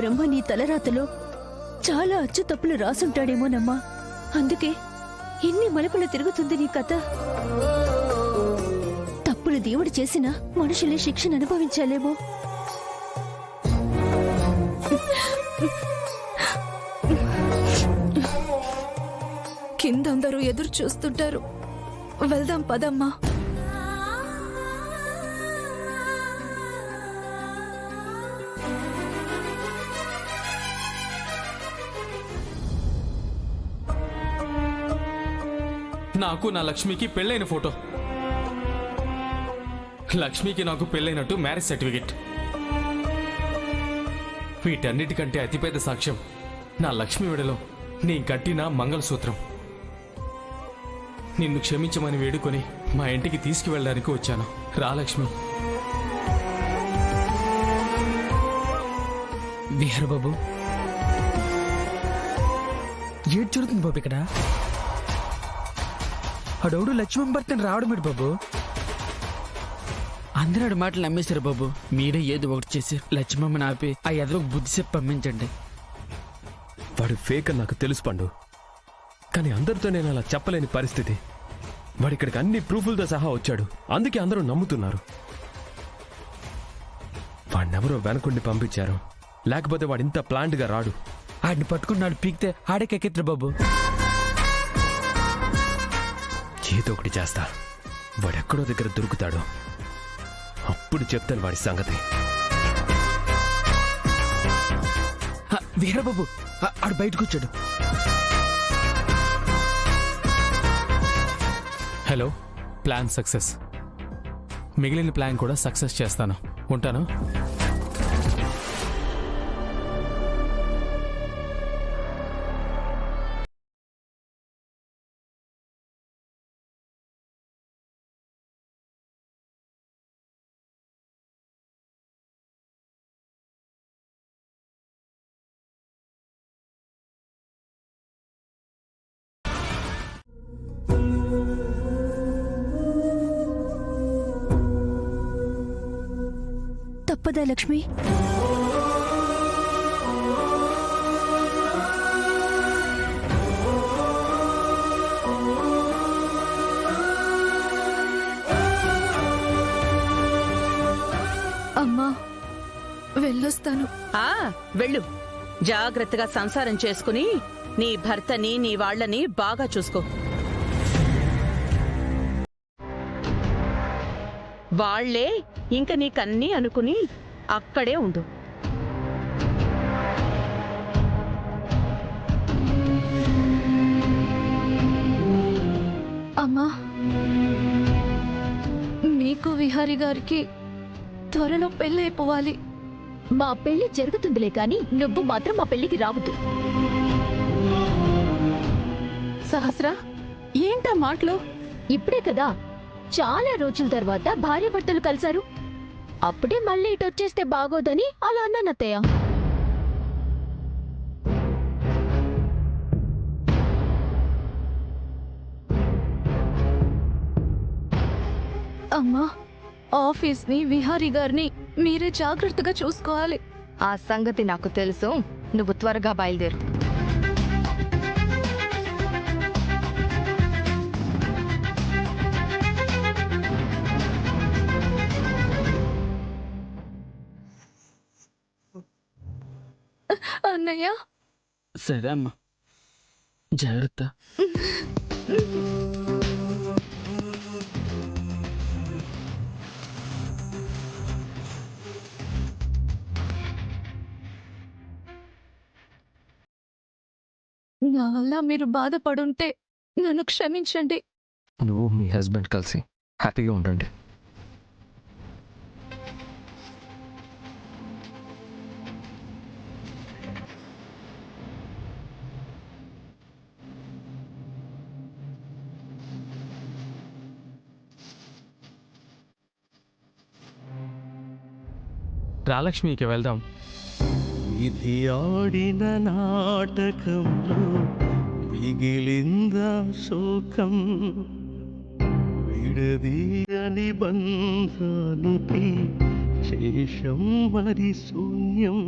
బ్రహ్మ నీ తలరాతలో చాలా అచ్చు తప్పులు రాసుంటాడేమోనమ్మా. అందుకే ఎన్ని మలుపులు తిరుగుతుంది నీ కథ. తప్పులు దేవుడు చేసినా మనుషులే శిక్షను అనుభవించాలేమో. కిందందరూ ఎదురు చూస్తుంటారు, వెళ్దాం పదమ్మా. నాకు నా లక్ష్మికి పెళ్ళైన ఫోటో, లక్ష్మికి నాకు పెళ్ళైనట్టు మ్యారేజ్ సర్టిఫికెట్. వీటన్నిటికంటే అతిపెద్ద సాక్ష్యం నా లక్ష్మి విడలో నీ కట్టిన మంగళసూత్రం. నిన్ను క్షమించమని వేడుకొని మా ఇంటికి తీసుకువెళ్ళడానికి వచ్చాను. రా లక్ష్మి. విహార్ బాబు, ఏడు జరుగుతుంది బాబు ఇక్కడ? అడవుడు లక్ష్మణ్ భర్తని రావడం ఏంటి బాబు? అందరూ మాటలు నమ్మేశారు బాబు. మీరే ఏదో ఒకటి చేసి లక్ష్మమ్మని ఆపి ఆ ఎదలో బుద్ధి చెప్పి పంపించండి. వాడు ఫేక్ అని నాకు తెలుసు పండు, కానీ అందరితో నేను అలా చెప్పలేని పరిస్థితి. వాడిక్కడికి అన్ని ప్రూఫ్లతో సహా వచ్చాడు, అందుకే అందరూ నమ్ముతున్నారు. వాడినెవరో వెనకుండి పంపించారు, లేకపోతే వాడు ఇంత ప్లాంట్గా రాడు. ఆడిని పట్టుకున్నాడు పీకితే ఆడకెక్కిద్దరు బాబు. ఏదో ఒకటి చేస్తా, వాడెక్కడో దగ్గర దొరుకుతాడు, అప్పుడు చెప్తాను వాడి సంగతి. విహార్ బాబు, ఆడు బయటకు వచ్చాడు. Hello, plan success. మిగిలిన ప్లాన్ కూడా సక్సెస్ చేస్తాను. ఉంటాను. తప్పదా లక్ష్మి? అమ్మా, వెళ్ళొస్తాను. వెళ్ళు. జాగ్రత్తగా సంసారం చేసుకుని నీ భర్తని నీ వాళ్ళని బాగా చూసుకో. వాళ్లే ఇంక నీకన్నీ అనుకుని అక్కడే ఉండు. అమ్మా, మీకు విహారీ గారికి త్వరలో పెళ్ళైపోవాలి. మా పెళ్లి జరుగుతుందిలే కాని నువ్వు మాత్రం మా పెళ్లికి రావద్దు. సహస్ర, ఏంటా మాటలు? ఇప్పుడే కదా చాలా రోజుల తర్వాత భార్యాభర్తలు కలిశారు. అప్పుడే మళ్ళీ ఇటు వచ్చేస్తే బాగోదని అలా అన్నానత్తయ్య. అమ్మా, ఆఫీస్ని విహారీ గారిని మీరే జాగ్రత్తగా చూసుకోవాలి. ఆ సంగతి నాకు తెలుసు. నువ్వు త్వరగా బయలుదేరు. అన్నయ్య, సరే అమ్మా, జాగ్రత్త. అలా మీరు బాధపడుంటే నన్ను క్షమించండి. నువ్వు మీ హస్బెండ్ కలిసి హ్యాపీగా ఉండండి. రాలక్ష్మికి వెళ్దాం. ఇది ఆడిన నాటకంలో మిగిలిందా శోకం, విడదీయని బంధానికి శేషం మరి శూన్యం.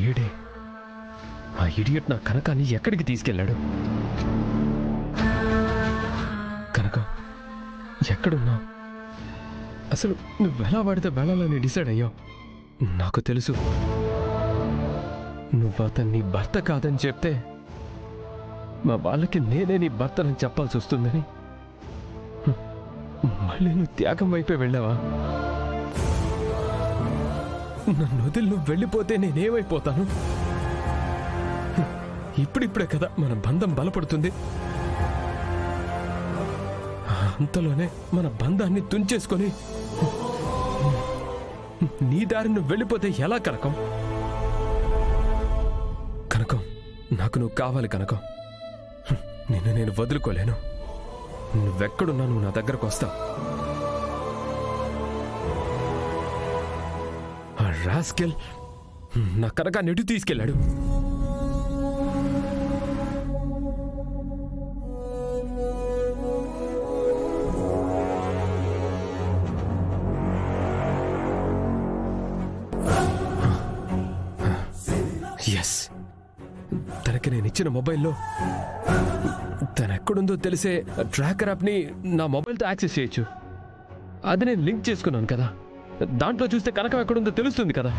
ఏడే ఆ ఇడియట్ నా కనకాన్ని ఎక్కడికి తీసుకెళ్ళాడు? కనకం, ఎక్కడున్నావు? అసలు నువ్వెలా వాడితే వెళ్ళాలని డిసైడ్ అయ్యావు? నాకు తెలుసు నువ్వు అతన్ని భర్త కాదని చెప్తే మా వాళ్ళకి నేనే నీ భర్తనని చెప్పాల్సి వస్తుందని. మళ్ళీ నువ్వు త్యాగం వైపే వెళ్ళావా? నన్ను వదిలి నువ్వు వెళ్ళిపోతే నేనేమైపోతాను? ఇప్పుడిప్పుడే కదా మన బంధం బలపడుతుంది. అంతలోనే మన బంధాన్ని తుంచేసుకొని నీ దారి నువ్వు వెళ్ళిపోతే ఎలా కనకం? కనకం, నాకు నువ్వు కావాలి కనకం. నిన్ను నేను వదులుకోలేను. నువ్వెక్కడున్నా నువ్వు నా దగ్గరకు వస్తావు. ఆ రాస్కెల్ నా కనకాన్ని ఎటు తీసుకెళ్ళాడు? ఎస్, తనకి నేను ఇచ్చిన మొబైల్లో తను ఎక్కడుందో తెలిసే ట్రాకర్ యాప్ని నా మొబైల్తో యాక్సెస్ చేయొచ్చు. అది నేను లింక్ చేసుకున్నాను కదా, దాంట్లో చూస్తే కనకం ఎక్కడుందో తెలుస్తుంది కదా.